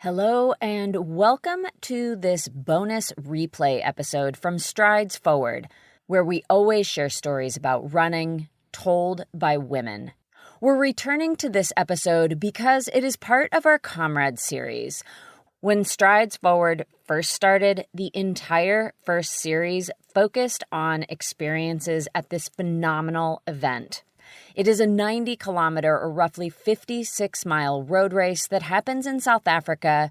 Hello and welcome to this bonus replay episode from Strides Forward, where we always share stories about running told by women. We're returning to this episode because it is part of our Comrades series. When Strides Forward first started, the entire first series focused on experiences at this phenomenal event. It is a 90-kilometer or roughly 56-mile road race that happens in South Africa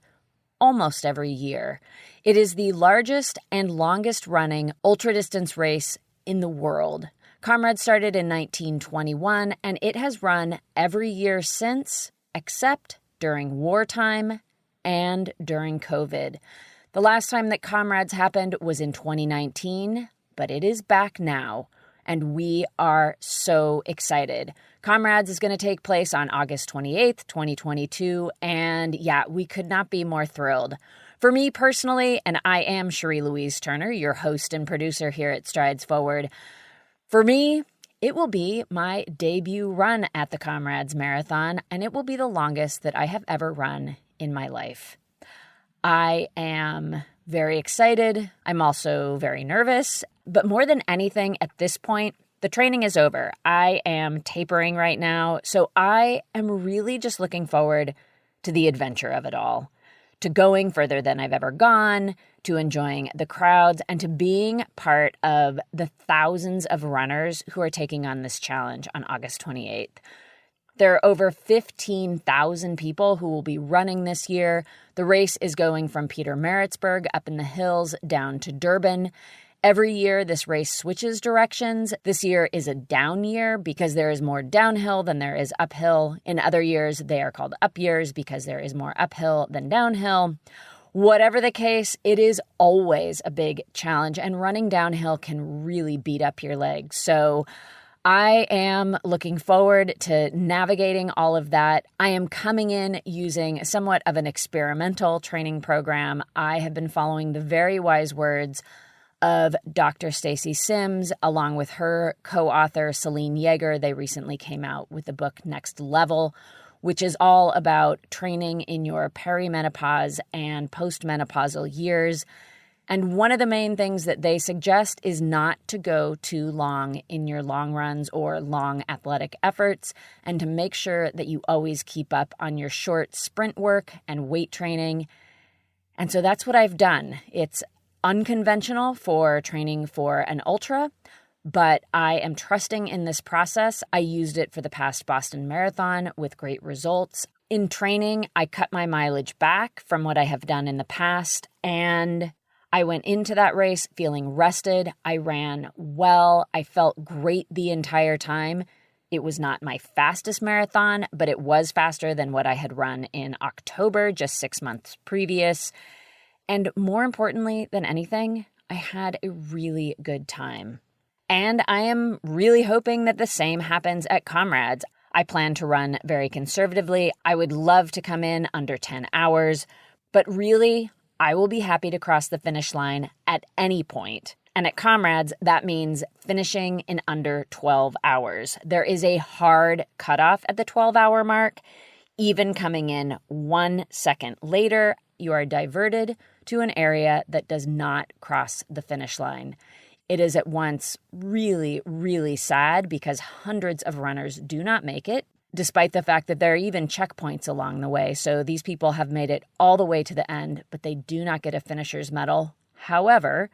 almost every year. It is the largest and longest-running ultra-distance race in the world. Comrades started in 1921, and it has run every year since, except during wartime and during COVID. The last time that Comrades happened was in 2019, but it is back now. And we are so excited. Comrades is going to take place on August 28th, 2022. And yeah, we could not be more thrilled. For me personally, and I am Cherie Louise Turner, your host and producer here at Strides Forward. For me, it will be my debut run at the Comrades Marathon, and it will be the longest that I have ever run in my life. I am very excited. I'm also very nervous. But more than anything, at this point, the training is over. I am tapering right now, so I am really just looking forward to the adventure of it all, to going further than I've ever gone, to enjoying the crowds, and to being part of the thousands of runners who are taking on this challenge on August 28th. There are over 15,000 people who will be running this year. The race is going from Pietermaritzburg up in the hills down to Durban. Every year, this race switches directions. This year is a down year because there is more downhill than there is uphill. In other years, they are called up years because there is more uphill than downhill. Whatever the case, it is always a big challenge, and running downhill can really beat up your legs. So I am looking forward to navigating all of that. I am coming in using somewhat of an experimental training program. I have been following the very wise words of Dr. Stacy Sims, along with her co-author, Celine Yeager. They recently came out with the book Next Level, which is all about training in your perimenopause and postmenopausal years. And one of the main things that they suggest is not to go too long in your long runs or long athletic efforts, and to make sure that you always keep up on your short sprint work and weight training. And so that's what I've done. It's unconventional for training for an ultra, but I am trusting in this process. I used it for the past Boston Marathon with great results. In training, I cut my mileage back from what I have done in the past, and I went into that race feeling rested. I ran well. I felt great the entire time. It was not my fastest marathon, but it was faster than what I had run in October, just 6 months previous. And more importantly than anything, I had a really good time. And I am really hoping that the same happens at Comrades. I plan to run very conservatively. I would love to come in under 10 hours, but really, I will be happy to cross the finish line at any point. And at Comrades, that means finishing in under 12 hours. There is a hard cutoff at the 12-hour mark. Even coming in 1 second later, you are diverted to an area that does not cross the finish line. It is at once really, really sad because hundreds of runners do not make it, despite the fact that there are even checkpoints along the way. So these people have made it all the way to the end, but they do not get a finisher's medal. However,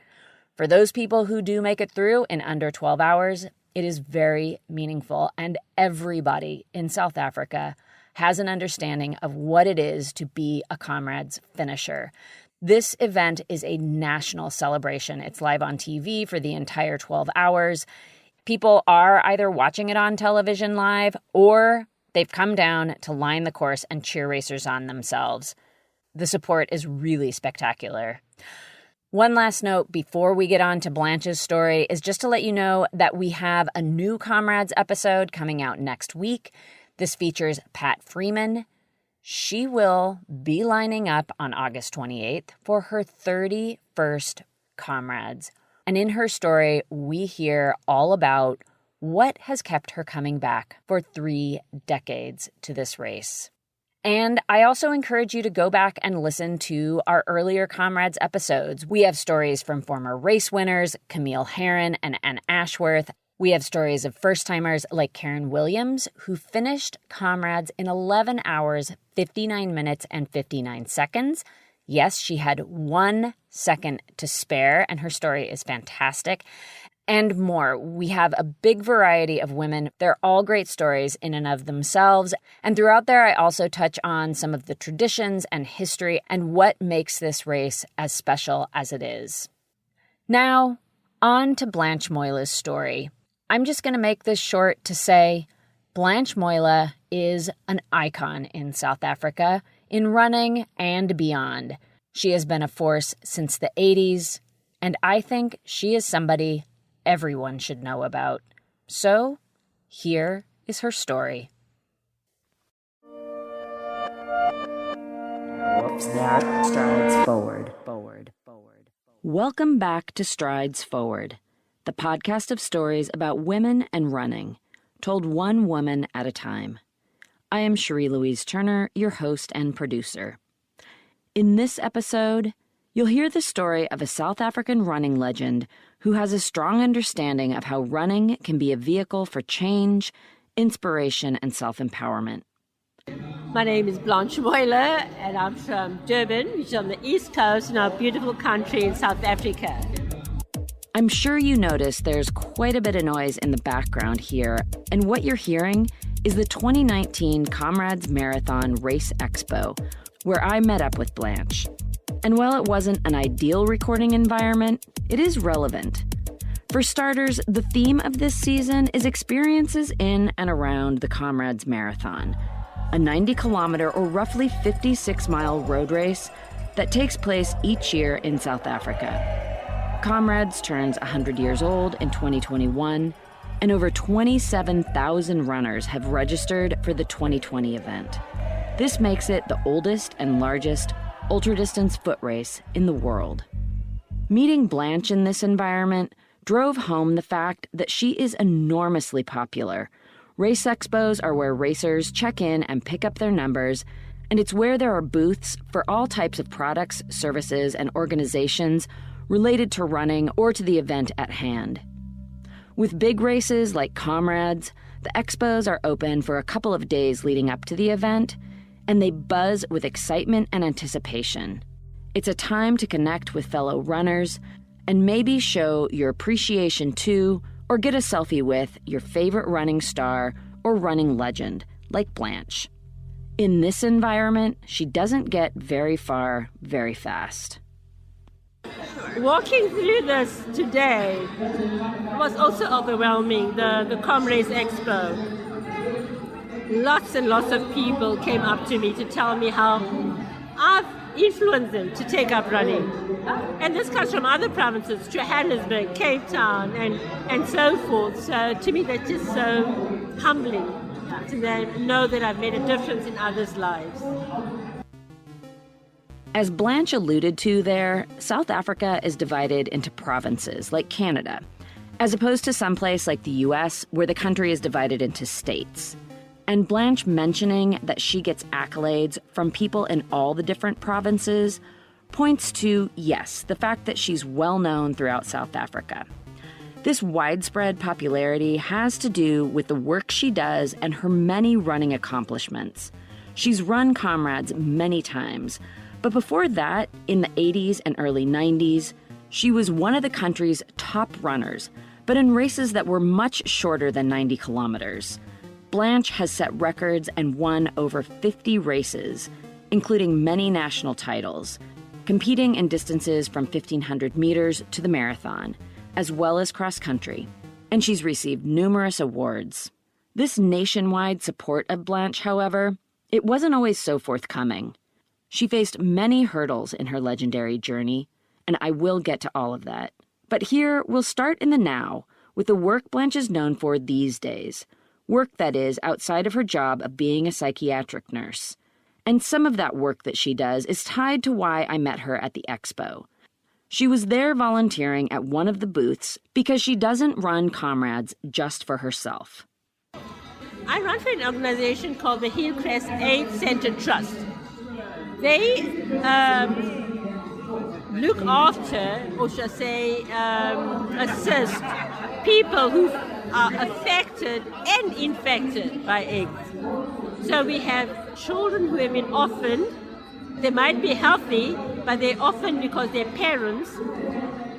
for those people who do make it through in under 12 hours, it is very meaningful. And everybody in South Africa has an understanding of what it is to be a Comrades finisher. This event is a national celebration. It's live on TV for the entire 12 hours. People are either watching it on television live or they've come down to line the course and cheer racers on themselves. The support is really spectacular. One last note before we get on to Blanche's story is just to let you know that we have a new Comrades episode coming out next week. This features Pat Freeman. She will be lining up on August 28th for her 31st Comrades. And in her story, we hear all about what has kept her coming back for 3 decades to this race. And I also encourage you to go back and listen to our earlier Comrades episodes. We have stories from former race winners, Camille Herron and Ann Ashworth. We have stories of first-timers like Karen Williams, who finished Comrades in 11 hours, 59 minutes, and 59 seconds. Yes, she had 1 second to spare, and her story is fantastic. And more. We have a big variety of women. They're all great stories in and of themselves. And throughout there, I also touch on some of the traditions and history and what makes this race as special as it is. Now, on to Blanche Moila's story. I'm just going to make this short to say Blanche Moila is an icon in South Africa, in running and beyond. She has been a force since the 80s, and I think she is somebody everyone should know about. So, here is her story. Strides Forward. Welcome back to Strides Forward, the podcast of stories about women and running, told one woman at a time. I am Cherie Louise Turner, your host and producer. In this episode, you'll hear the story of a South African running legend who has a strong understanding of how running can be a vehicle for change, inspiration, and self-empowerment. My name is Blanche Moila, and I'm from Durban, which is on the east coast in our beautiful country in South Africa. I'm sure you noticed there's quite a bit of noise in the background here, and what you're hearing is the 2019 Comrades Marathon Race Expo, where I met up with Blanche. And while it wasn't an ideal recording environment, it is relevant. For starters, the theme of this season is experiences in and around the Comrades Marathon, a 90-kilometer or roughly 56-mile road race that takes place each year in South Africa. Comrades turns 100 years old in 2021, and over 27,000 runners have registered for the 2020 event. This makes it the oldest and largest ultra-distance foot race in the world. Meeting Blanche in this environment drove home the fact that she is enormously popular. Race expos are where racers check in and pick up their numbers, and it's where there are booths for all types of products, services, and organizations related to running or to the event at hand. With big races like Comrades, the expos are open for a couple of days leading up to the event, and they buzz with excitement and anticipation. It's a time to connect with fellow runners and maybe show your appreciation to or get a selfie with your favorite running star or running legend, like Blanche. In this environment, she doesn't get very far very fast. Walking through this today was also overwhelming, the Comrades Expo. Lots and lots of people came up to me to tell me how I've influenced them to take up running. And this comes from other provinces, Johannesburg, Cape Town, and so forth. So to me, that's just so humbling to them know that I've made a difference in others' lives. As Blanche alluded to there, South Africa is divided into provinces, like Canada, as opposed to someplace like the US, where the country is divided into states. And Blanche mentioning that she gets accolades from people in all the different provinces points to, yes, the fact that she's well known throughout South Africa. This widespread popularity has to do with the work she does and her many running accomplishments. She's run Comrades many times, but before that, in the 80s and early 90s, she was one of the country's top runners, but in races that were much shorter than 90 kilometers. Blanche has set records and won over 50 races, including many national titles, competing in distances from 1,500 meters to the marathon, as well as cross-country, and she's received numerous awards. This nationwide support of Blanche, however, it wasn't always so forthcoming. She faced many hurdles in her legendary journey, and I will get to all of that. But here, we'll start in the now, with the work Blanche is known for these days, work that is outside of her job of being a psychiatric nurse. And some of that work that she does is tied to why I met her at the expo. She was there volunteering at one of the booths because she doesn't run Comrades just for herself. I run for an organization called the Hillcrest AIDS Centre Trust. They look after, or should I say, assist people who are affected and infected by AIDS. So we have children who have been orphaned. They might be healthy, but they're orphaned because their parents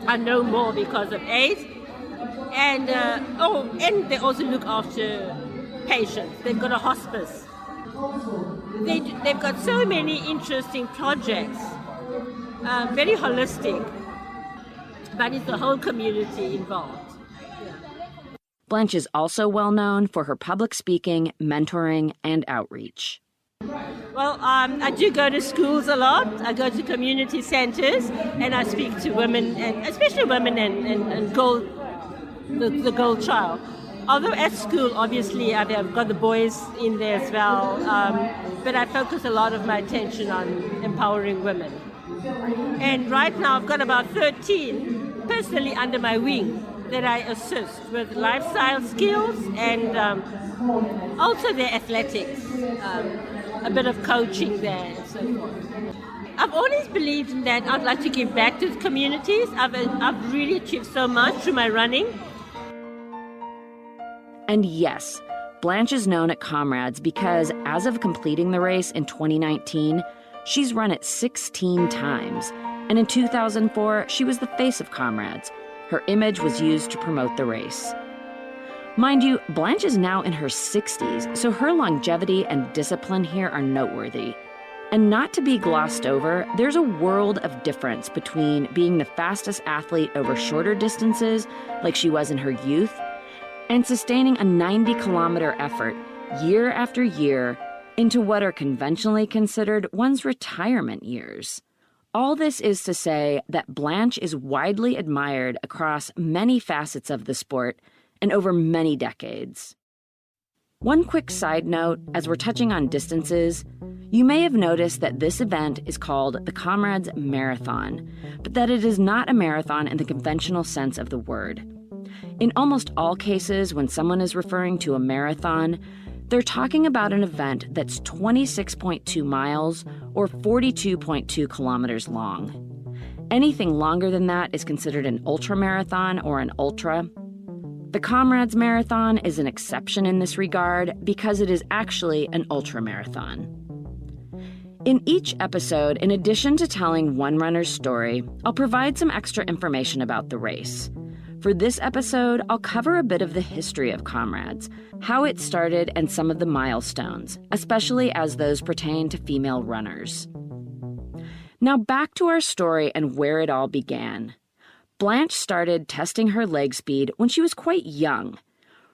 are no more because of AIDS. And and they also look after patients. They've got a hospice. They've got so many interesting projects, very holistic, but it's the whole community involved. Blanche is also well known for her public speaking, mentoring, and outreach. Well, I do go to schools a lot. I go to community centers, and I speak to women, and especially women and the girl child. Although at school, obviously, I've got the boys in there as well, but I focus a lot of my attention on empowering women. And right now, I've got about 13 personally under my wing that I assist with lifestyle skills and also their athletics, a bit of coaching there and so forth. I've always believed in that I'd like to give back to the communities. I've really achieved so much through my running. And yes, Blanche is known at Comrades because as of completing the race in 2019, she's run it 16 times. And in 2004, she was the face of Comrades. Her image was used to promote the race. Mind you, Blanche is now in her 60s, so her longevity and discipline here are noteworthy. And not to be glossed over, there's a world of difference between being the fastest athlete over shorter distances, like she was in her youth, and sustaining a 90-kilometer effort year after year into what are conventionally considered one's retirement years. All this is to say that Blanche is widely admired across many facets of the sport and over many decades. One quick side note, as we're touching on distances, you may have noticed that this event is called the Comrades Marathon, but that it is not a marathon in the conventional sense of the word. In almost all cases, when someone is referring to a marathon, they're talking about an event that's 26.2 miles or 42.2 kilometers long. Anything longer than that is considered an ultramarathon or an ultra. The Comrades Marathon is an exception in this regard because it is actually an ultramarathon. In each episode, in addition to telling one runner's story, I'll provide some extra information about the race. For this episode, I'll cover a bit of the history of Comrades, how it started, and some of the milestones, especially as those pertain to female runners. Now back to our story and where it all began. Blanche started testing her leg speed when she was quite young.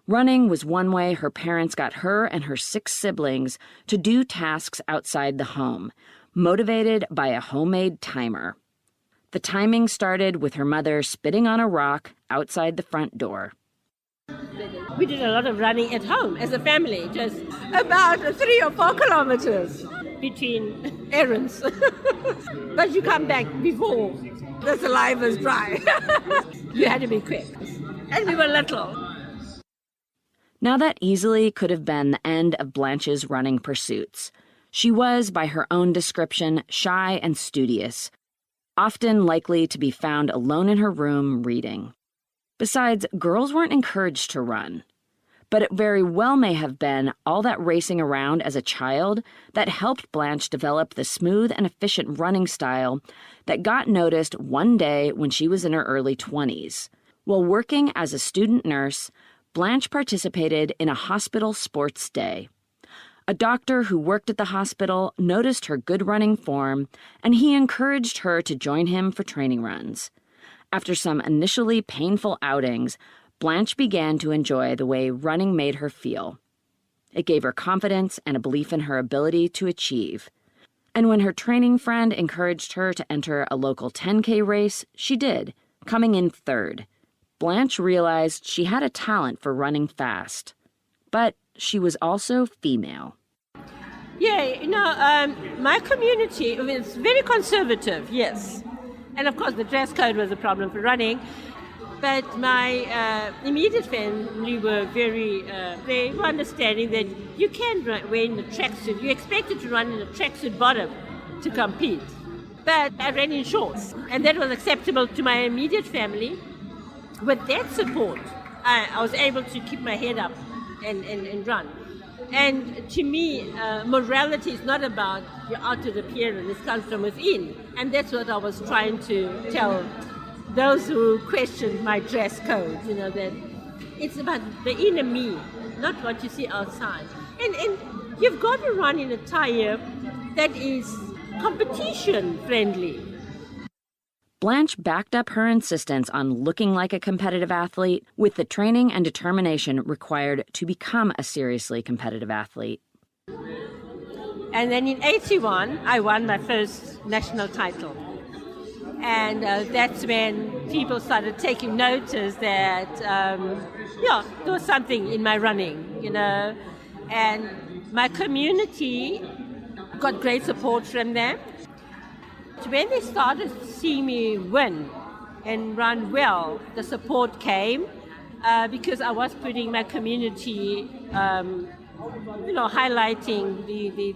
Running was one way her parents got her and her 6 siblings to do tasks outside the home, motivated by a homemade timer. The timing started with her mother spitting on a rock outside the front door. We did a lot of running at home as a family, just about 3 or 4 kilometers between errands. But you come back before the saliva is dry. You had to be quick. And we were little. Now that easily could have been the end of Blanche's running pursuits. She was, by her own description, shy and studious, often likely to be found alone in her room reading. Besides, girls weren't encouraged to run. But it very well may have been all that racing around as a child that helped Blanche develop the smooth and efficient running style that got noticed one day when she was in her early 20s. While working as a student nurse, Blanche participated in a hospital sports day. A doctor who worked at the hospital noticed her good running form, and he encouraged her to join him for training runs. After some initially painful outings, Blanche began to enjoy the way running made her feel. It gave her confidence and a belief in her ability to achieve. And when her training friend encouraged her to enter a local 10K race, she did, coming in 3rd. Blanche realized she had a talent for running fast. But she was also female. Yeah, my community is very conservative, yes. And of course the dress code was a problem for running. But my immediate family were they were understanding that you can wear in a tracksuit. You're expected to run in a tracksuit bottom to compete. But I ran in shorts, and that was acceptable to my immediate family. With that support, I was able to keep my head up and run. And to me, morality is not about your outward appearance. It comes from within. And that's what I was trying to tell those who questioned my dress code, that it's about the inner me, not what you see outside. And you've got to run in attire that is competition friendly. Blanche backed up her insistence on looking like a competitive athlete with the training and determination required to become a seriously competitive athlete. And then in 81, I won my first national title. And that's when people started taking notice that, there was something in my running, And my community got great support from them. When they started seeing me win and run well, the support came because I was putting my community, highlighting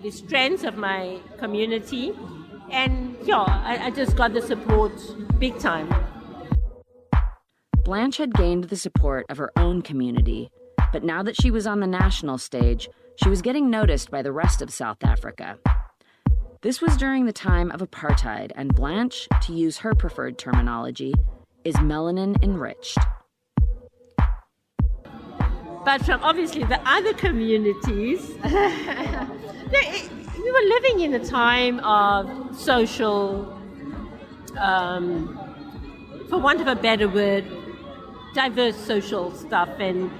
the strengths of my community. And I just got the support big time. Blanche had gained the support of her own community, but now that she was on the national stage, she was getting noticed by the rest of South Africa. This was during the time of apartheid, and Blanche, to use her preferred terminology, is melanin enriched. But from obviously the other communities, we were living in a time of social, for want of a better word, diverse social stuff, and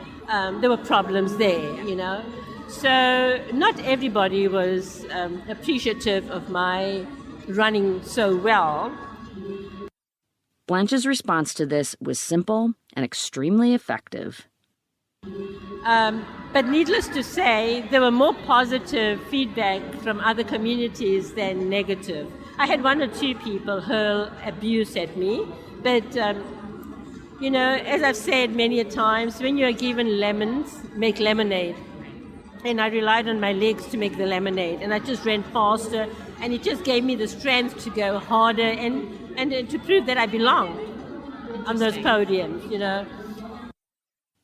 there were problems there, So not everybody was appreciative of my running so well. Blanche's response to this was simple and extremely effective. But needless to say, there were more positive feedback from other communities than negative. I had one or two people hurl abuse at me, but, as I've said many a times, when you are given lemons, make lemonade. And I relied on my legs to make the lemonade, and I just ran faster, and it just gave me the strength to go harder and to prove that I belonged on those podiums,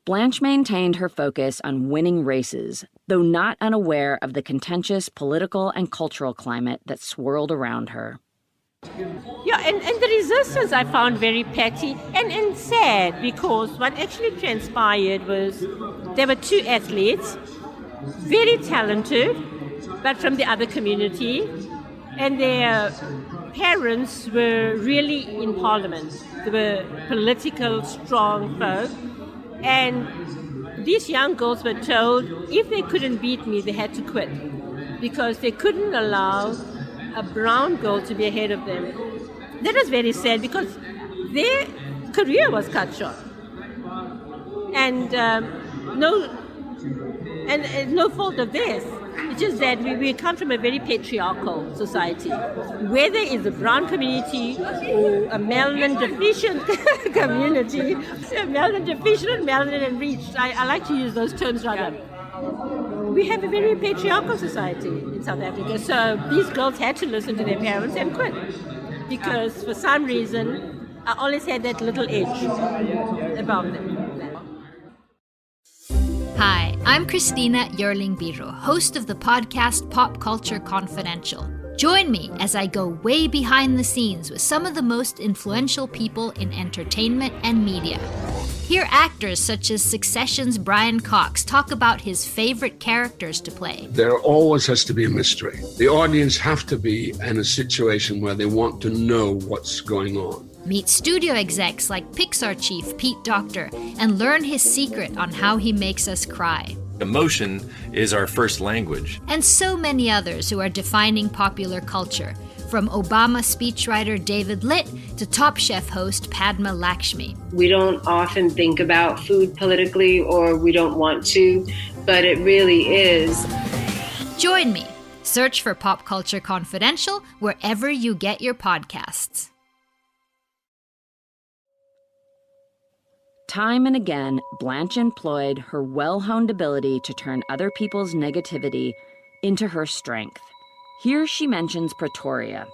Blanche maintained her focus on winning races, though not unaware of the contentious political and cultural climate that swirled around her. Yeah, and the resistance I found very petty and sad, because what actually transpired was there were two athletes, very talented, but from the other community, and their parents were really in parliament. They were political, strong folk, and these young girls were told if they couldn't beat me, they had to quit, because they couldn't allow a brown girl to be ahead of them. That was very sad, because their career was cut short, and no fault of theirs. It's just that we come from a very patriarchal society. Whether it's a brown community or a melanin deficient community, a melanin deficient, melanin enriched, I like to use those terms rather. We have a very patriarchal society in South Africa, so these girls had to listen to their parents and quit, because for some reason I always had that little edge above them. Hi, I'm Christina Yerling Biro, host of the podcast Pop Culture Confidential. Join me as I go way behind the scenes with some of the most influential people in entertainment and media. Hear actors such as Succession's Brian Cox talk about his favorite characters to play. There always has to be a mystery. The audience have to be in a situation where they want to know what's going on. Meet studio execs like Pixar chief Pete Docter and learn his secret on how he makes us cry. Emotion is our first language. And so many others who are defining popular culture, from Obama speechwriter David Litt to Top Chef host Padma Lakshmi. We don't often think about food politically, or we don't want to, but it really is. Join me. Search for Pop Culture Confidential wherever you get your podcasts. Time and again, Blanche employed her well-honed ability to turn other people's negativity into her strength. Here she mentions Pretoria,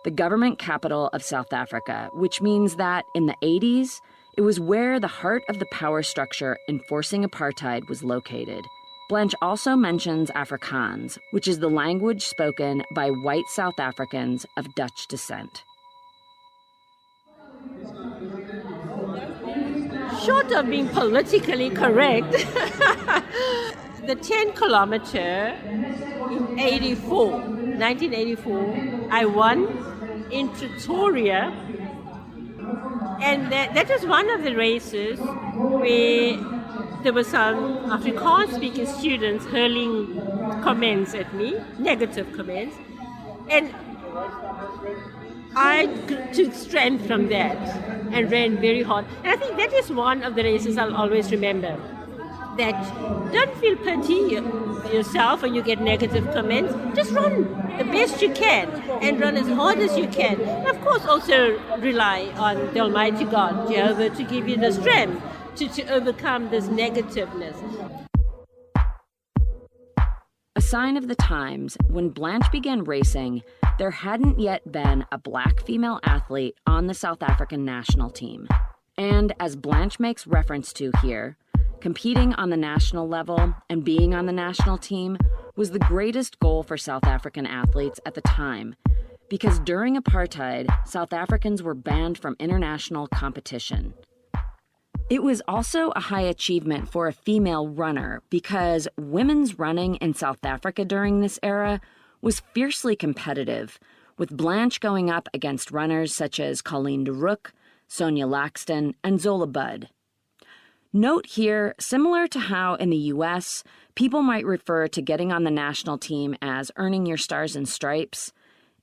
the government capital of South Africa, which means that in the 80s, it was where the heart of the power structure enforcing apartheid was located. Blanche also mentions Afrikaans, which is the language spoken by white South Africans of Dutch descent. Short of being politically correct, the 10-kilometer in 1984, I won in Pretoria. And that was one of the races where there were some Afrikaans-speaking students hurling comments at me, negative comments. And I took strength from that and ran very hard. And I think that is one of the races I'll always remember. That don't feel pity yourself when you get negative comments. Just run the best you can and run as hard as you can. And of course, also rely on the Almighty God, Jehovah, to give you the strength to overcome this negativeness. A sign of the times, when Blanche began racing, there hadn't yet been a black female athlete on the South African national team. And as Blanche makes reference to here, competing on the national level and being on the national team was the greatest goal for South African athletes at the time, because during apartheid, South Africans were banned from international competition. It was also a high achievement for a female runner because women's running in South Africa during this era was fiercely competitive, with Blanche going up against runners such as Colleen de Roock, Sonia Laxton, and Zola Budd. Note here, similar to how in the U.S., people might refer to getting on the national team as earning your stars and stripes,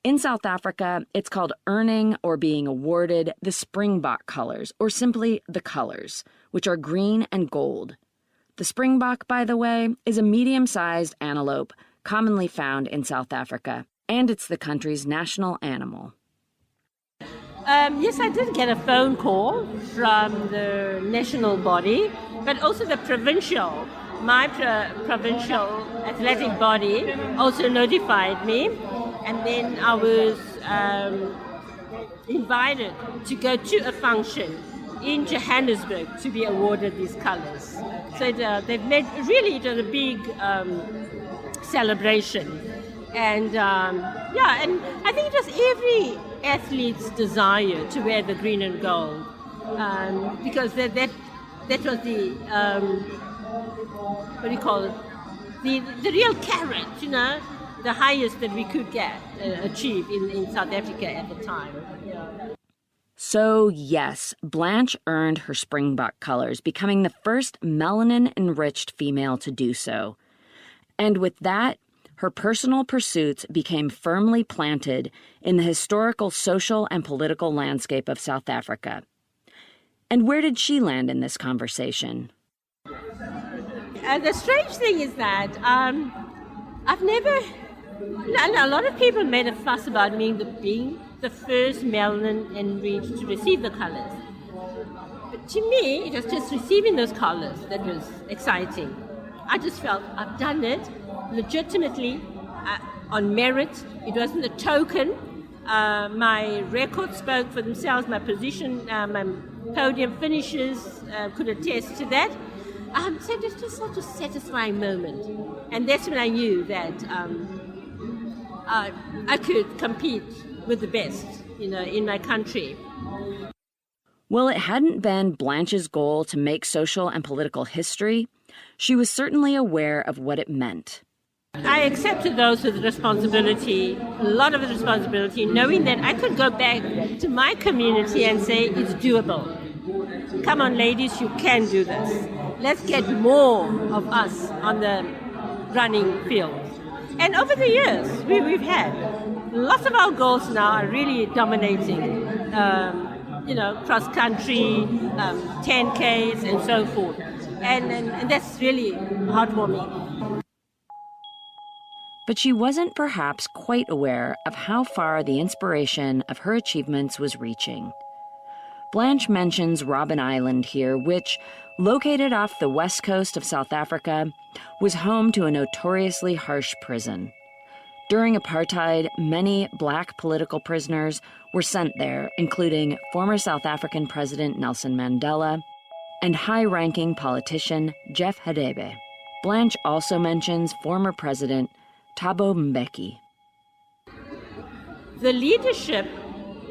in South Africa, it's called earning or being awarded the Springbok colors, or simply the colors, which are green and gold. The Springbok, by the way, is a medium-sized antelope commonly found in South Africa, and it's the country's national animal. Yes, I did get a phone call from the national body, but also the provincial. My provincial athletic body also notified me, and then I was invited to go to a function in Johannesburg to be awarded these colors. So they've made, really, it was a big celebration. And and I think it was every athlete's desire to wear the green and gold, because that was the what do you call it? The real carrot, the highest that we could achieve in South Africa at the time. Yeah. So yes, Blanche earned her Springbok colors, becoming the first melanin-enriched female to do so. And with that, her personal pursuits became firmly planted in the historical social and political landscape of South Africa. And where did she land in this conversation? The strange thing is that I've never... A lot of people made a fuss about me being the first melanin-enriched to receive the colors. But to me, it was just receiving those colors that was exciting. I just felt I've done it legitimately, on merit. It wasn't a token. My records spoke for themselves. My position, my podium finishes could attest to that. So it was just such a satisfying moment. And that's when I knew that I could compete with the best, in my country. Well, it hadn't been Blanche's goal to make social and political history. She was certainly aware of what it meant. I accepted those with responsibility, a lot of responsibility, knowing that I could go back to my community and say it's doable. Come on, ladies, you can do this. Let's get more of us on the running field. And over the years, we've had lots of our goals now are really dominating. Cross country, 10Ks, and so forth. And that's really heartwarming. But she wasn't perhaps quite aware of how far the inspiration of her achievements was reaching. Blanche mentions Robben Island here, which, located off the west coast of South Africa, was home to a notoriously harsh prison. During apartheid, many Black political prisoners were sent there, including former South African President Nelson Mandela and high-ranking politician Jeff Radebe. Blanche also mentions former President Thabo Mbeki. The leadership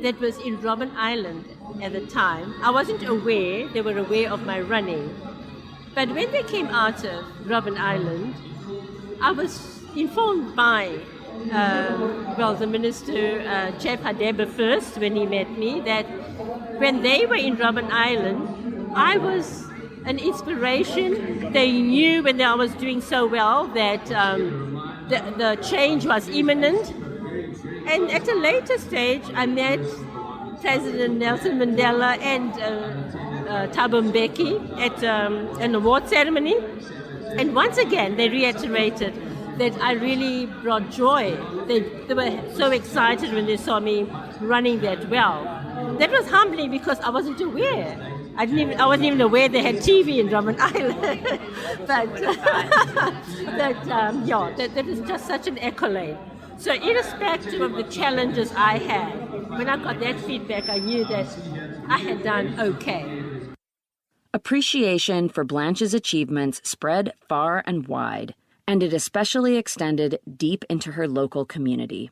that was in Robben Island at the time, I wasn't aware, they were aware of my running. But when they came out of Robben Island, I was informed by the minister, Jeff Radebe first, when he met me, that when they were in Robben Island, I was an inspiration. They knew when I was doing so well that the change was imminent. And at a later stage, I met President Nelson Mandela and Thabo Mbeki at an award ceremony. And once again, they reiterated that I really brought joy. They were so excited when they saw me running that well. That was humbling because I wasn't aware. I wasn't even aware they had TV in Robben Island. That was just such an accolade. So irrespective of the challenges I had, when I got that feedback, I knew that I had done okay. Appreciation for Blanche's achievements spread far and wide, and it especially extended deep into her local community.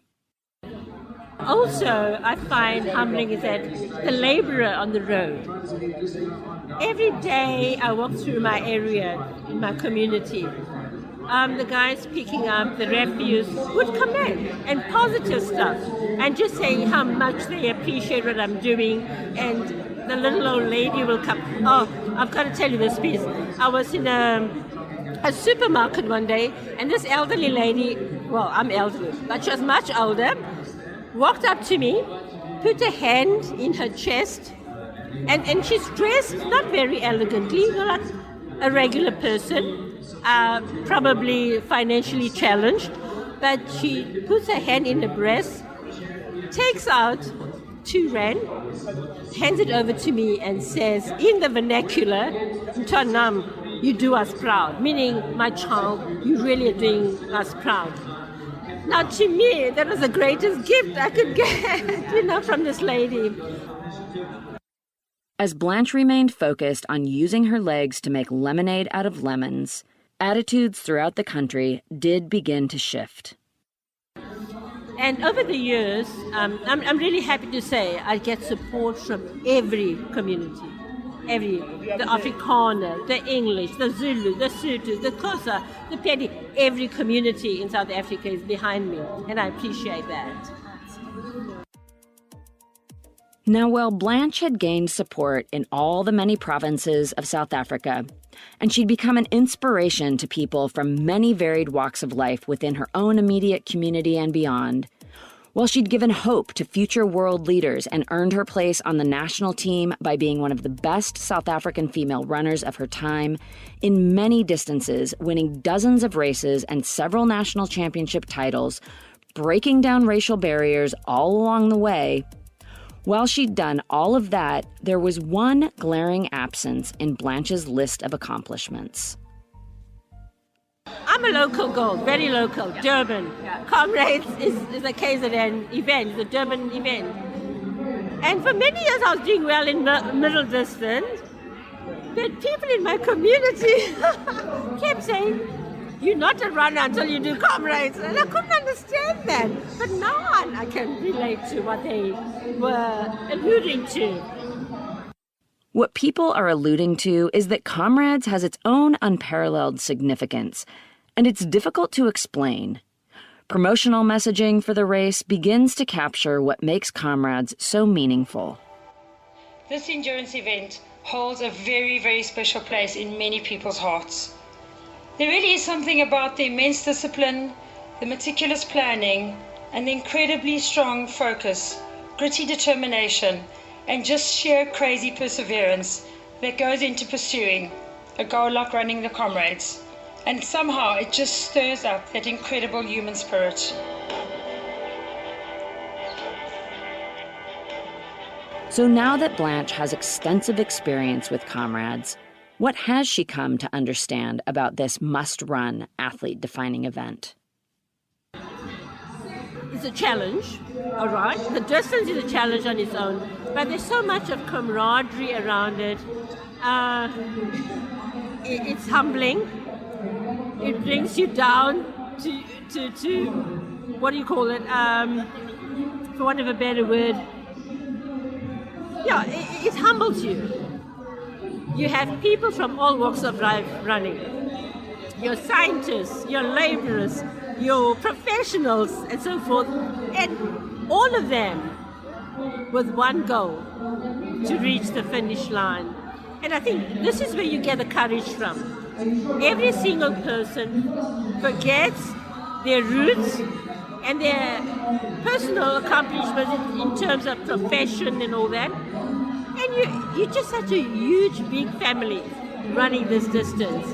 Also, I find humbling is that the laborer on the road. Every day I walk through my area, in my community, the guys picking up the refuse would come in and positive stuff and just saying how much they appreciate what I'm doing. And the little old lady will come. Oh, I've got to tell you this piece. I was in a supermarket one day, and this elderly lady, well, I'm elderly, but she was much older, walked up to me, put a hand in her chest, and she's dressed not very elegantly, like a regular person, probably financially challenged, but she puts her hand in her breast, takes out 2 rand, hands it over to me and says, in the vernacular, "Mtanam, you do us proud," meaning, my child, you really are doing us proud. Now, to me, that was the greatest gift I could get, from this lady. As Blanche remained focused on using her legs to make lemonade out of lemons, attitudes throughout the country did begin to shift. And over the years, I'm really happy to say I get support from every community. The Afrikaner, the English, the Zulu, the Sotho, the Xhosa, the Pedi, every community in South Africa is behind me, and I appreciate that. Now, while Blanche had gained support in all the many provinces of South Africa, and she'd become an inspiration to people from many varied walks of life within her own immediate community and beyond, while she'd given hope to future world leaders and earned her place on the national team by being one of the best South African female runners of her time, in many distances, winning dozens of races and several national championship titles, breaking down racial barriers all along the way, while she'd done all of that, there was one glaring absence in Blanche's list of accomplishments. I'm a local girl, very local, Durban. Comrades is a KZN event, the Durban event. And for many years I was doing well in middle distance, but people in my community kept saying, "You're not a runner until you do Comrades." And I couldn't understand that. But now I can relate to what they were alluding to. What people are alluding to is that Comrades has its own unparalleled significance, and it's difficult to explain. Promotional messaging for the race begins to capture what makes Comrades so meaningful. This endurance event holds a very, very special place in many people's hearts. There really is something about the immense discipline, the meticulous planning, and the incredibly strong focus, gritty determination, and just sheer crazy perseverance that goes into pursuing a goal like running the Comrades. And somehow it just stirs up that incredible human spirit. So now that Blanche has extensive experience with Comrades, what has she come to understand about this must-run athlete-defining event? It's a challenge, all right? The distance is a challenge on its own, but there's so much of camaraderie around it. It's humbling. It brings you down to what do you call it? For want of a better word. Yeah, it humbles you. You have people from all walks of life running. Your scientists, your laborers, your professionals, and so forth. And all of them with one goal, to reach the finish line. And I think this is where you get the courage from. Every single person forgets their roots and their personal accomplishments in terms of profession and all that. And you're just such a huge, big family running this distance.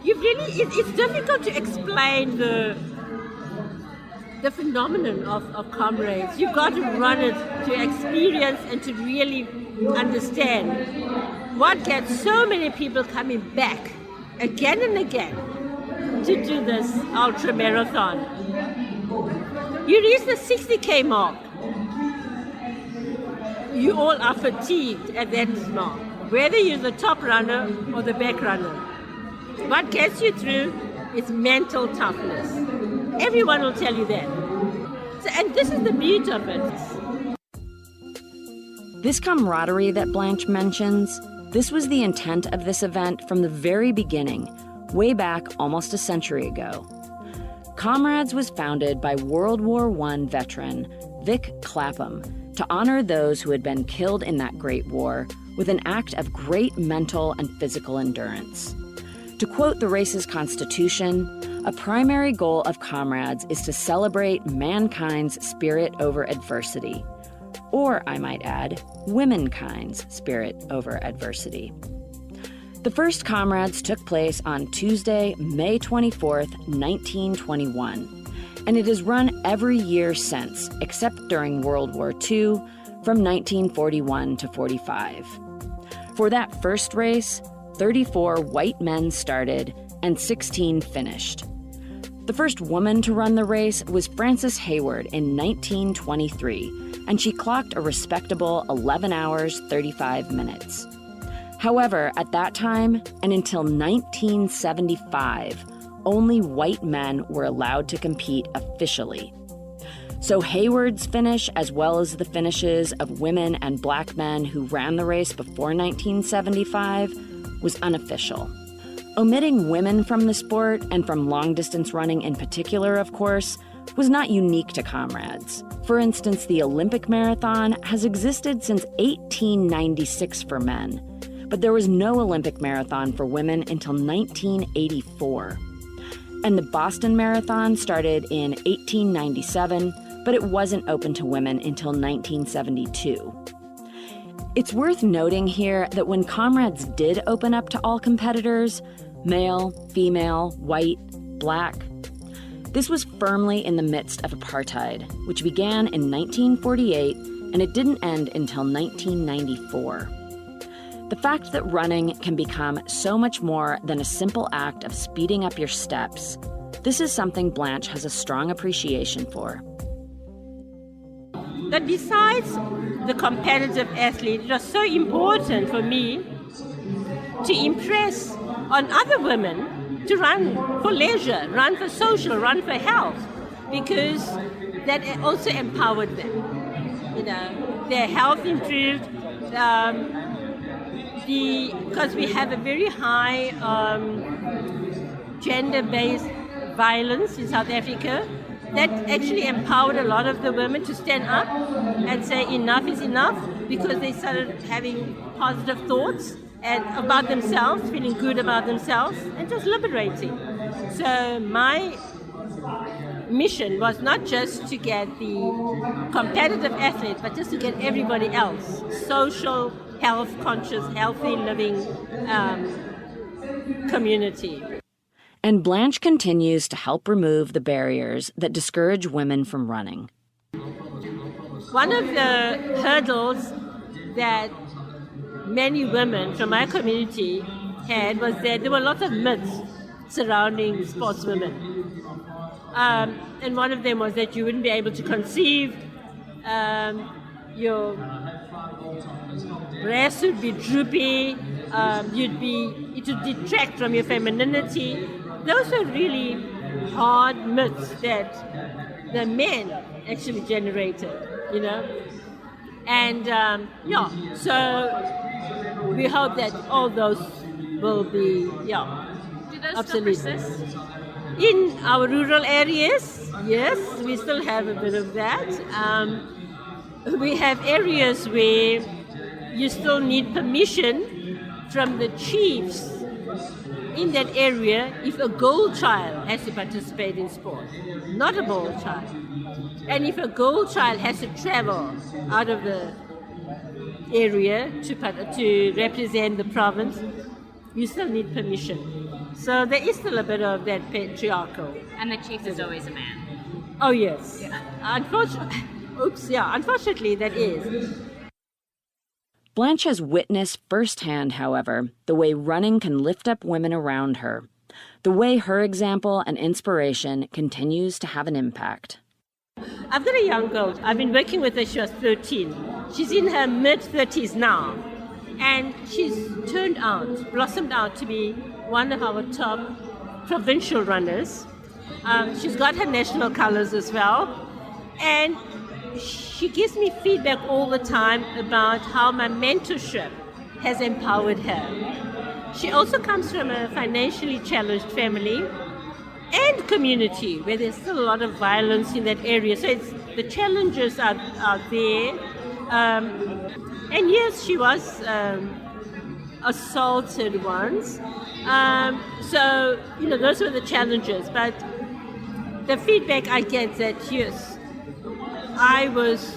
It's difficult to explain the phenomenon of Comrades. You've got to run it to experience and to really understand what gets so many people coming back again and again to do this ultra marathon. You reach the 60K mark. You all are fatigued at that mark, whether you're the top runner or the back runner. What gets you through is mental toughness. Everyone will tell you that. And this is the beauty of it. This camaraderie that Blanche mentions, this was the intent of this event from the very beginning, way back almost a century ago. Comrades was founded by World War I veteran Vic Clapham to honor those who had been killed in that great war with an act of great mental and physical endurance. To quote the race's constitution, a primary goal of Comrades is to celebrate mankind's spirit over adversity, or, I might add, womankind's spirit over adversity. The first Comrades took place on Tuesday, May 24th, 1921, and it has run every year since, except during World War II, from 1941 to 45. For that first race, 34 white men started and 16 finished. The first woman to run the race was Frances Hayward in 1923, and she clocked a respectable 11 hours, 35 minutes. However, at that time, and until 1975, only white men were allowed to compete officially. So Hayward's finish, as well as the finishes of women and black men who ran the race before 1975, was unofficial. Omitting women from the sport, and from long-distance running in particular, of course, was not unique to Comrades. For instance, the Olympic marathon has existed since 1896 for men, but there was no Olympic marathon for women until 1984. And the Boston Marathon started in 1897, but it wasn't open to women until 1972. It's worth noting here that when Comrades did open up to all competitors, male, female, white, black, this was firmly in the midst of apartheid, which began in 1948, and it didn't end until 1994. The fact that running can become so much more than a simple act of speeding up your steps, this is something Blanche has a strong appreciation for. That besides the competitive athlete, it was so important for me to impress on other women to run for leisure, run for social, run for health, because that also empowered them. You know, their health improved. Because we have a very high gender-based violence in South Africa, that actually empowered a lot of the women to stand up and say enough is enough, because they started having positive thoughts and about themselves, feeling good about themselves, and just liberating. So my mission was not just to get the competitive athlete, but just to get everybody else, social, health-conscious, healthy living community. And Blanche continues to help remove the barriers that discourage women from running. one of the hurdles that many women from my community had was that there were lots of myths surrounding sportswomen. And one of them was that you wouldn't be able to conceive, your breasts would be droopy, it would detract from your femininity. Those were really hard myths that the men actually generated, And so we hope that all those will be, Do those absolutely. still persist? In our rural areas, yes, we still have a bit of that. We have areas where you still need permission from the chiefs in that area if a girl child has to participate in sport, not a boy child. And if a girl child has to travel out of the area to represent the province, you still need permission. So there is still a bit of that patriarchal. And the chief is always a man. Oh, yes. Yeah. Unfortunately, that is. Blanche has witnessed firsthand, however, the way running can lift up women around her, the way her example and inspiration continues to have an impact. I've got a young girl. I've been working with her. She was 13. She's in her mid-30s now. And she's blossomed out to be one of our top provincial runners. She's got her national colors as well. And she gives me feedback all the time about how my mentorship has empowered her. She also comes from a financially challenged family and community where there's still a lot of violence in that area. So the challenges are there. And yes, she was assaulted once. So, those were the challenges. But the feedback I get that, yes, I was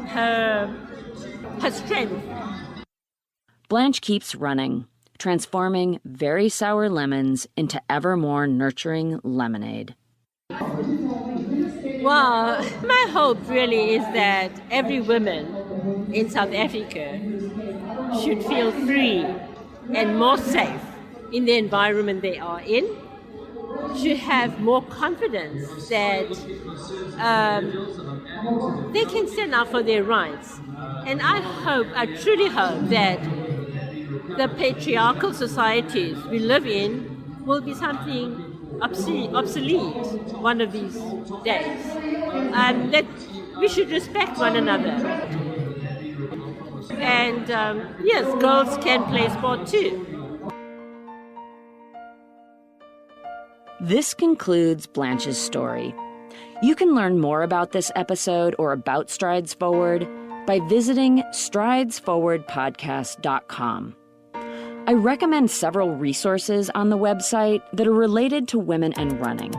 her strength. Blanche keeps running, transforming very sour lemons into ever more nurturing lemonade. Well, my hope really is that every woman in South Africa should feel free and more safe in the environment they are in, should have more confidence that they can stand up for their rights. And I truly hope that the patriarchal societies we live in will be something obsolete one of these days. That we should respect one another. And yes, girls can play sport too. This concludes Blanche's story. You can learn more about this episode or about Strides Forward by visiting stridesforwardpodcast.com. I recommend several resources on the website that are related to women and running.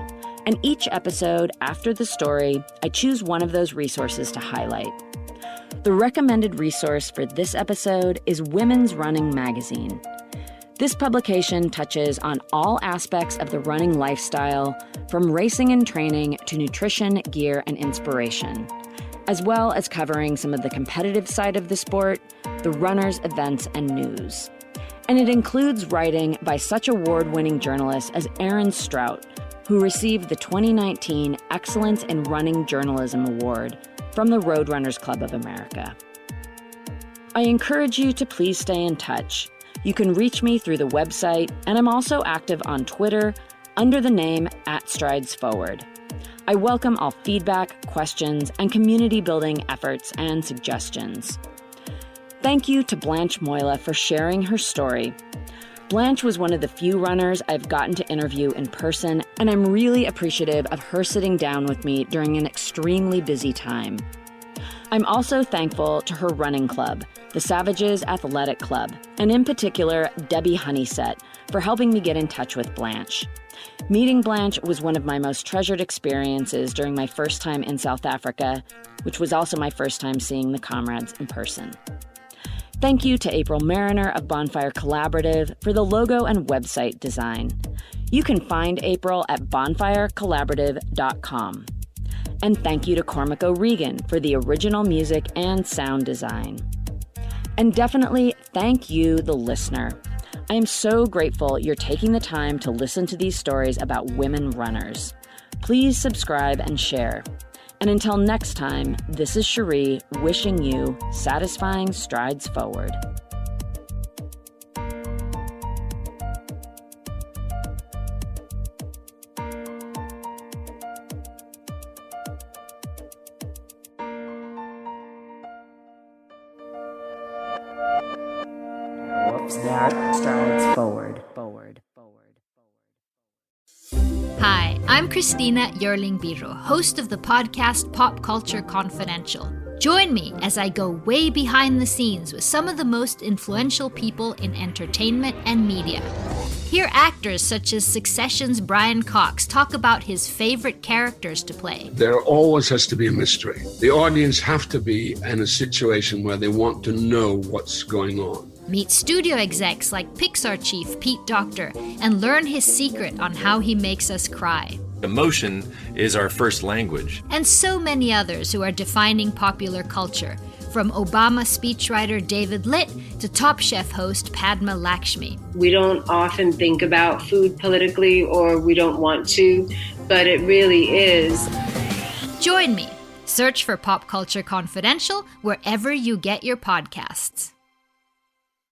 And each episode after the story, I choose one of those resources to highlight. The recommended resource for this episode is Women's Running Magazine. This publication touches on all aspects of the running lifestyle, from racing and training to nutrition, gear, and inspiration, as well as covering some of the competitive side of the sport, the runners, events, and news. And it includes writing by such award-winning journalists as Aaron Strout, who received the 2019 Excellence in Running Journalism Award from the Roadrunners Club of America. I encourage you to please stay in touch. You can reach me through the website, and I'm also active on Twitter under the name @StridesForward. I welcome all feedback, questions, and community-building efforts and suggestions. Thank you to Blanche Moila for sharing her story. Blanche was one of the few runners I've gotten to interview in person, and I'm really appreciative of her sitting down with me during an extremely busy time. I'm also thankful to her running club, the Savages Athletic Club, and in particular, Debbie Honeysett, for helping me get in touch with Blanche. Meeting Blanche was one of my most treasured experiences during my first time in South Africa, which was also my first time seeing the Comrades in person. Thank you to April Mariner of Bonfire Collaborative for the logo and website design. You can find April at bonfirecollaborative.com. And thank you to Cormac O'Regan for the original music and sound design. And definitely thank you, the listener. I am so grateful you're taking the time to listen to these stories about women runners. Please subscribe and share. And until next time, this is Cherie wishing you satisfying strides forward. Strides forward. Hi, I'm Christina Yerling Biro, host of the podcast Pop Culture Confidential. Join me as I go way behind the scenes with some of the most influential people in entertainment and media. Hear actors such as Succession's Brian Cox talk about his favorite characters to play. There always has to be a mystery. The audience have to be in a situation where they want to know what's going on. Meet studio execs like Pixar chief Pete Docter and learn his secret on how he makes us cry. Emotion is our first language. And so many others who are defining popular culture, from Obama speechwriter David Litt to Top Chef host Padma Lakshmi. We don't often think about food politically, or we don't want to, but it really is. Join me. Search for Pop Culture Confidential wherever you get your podcasts.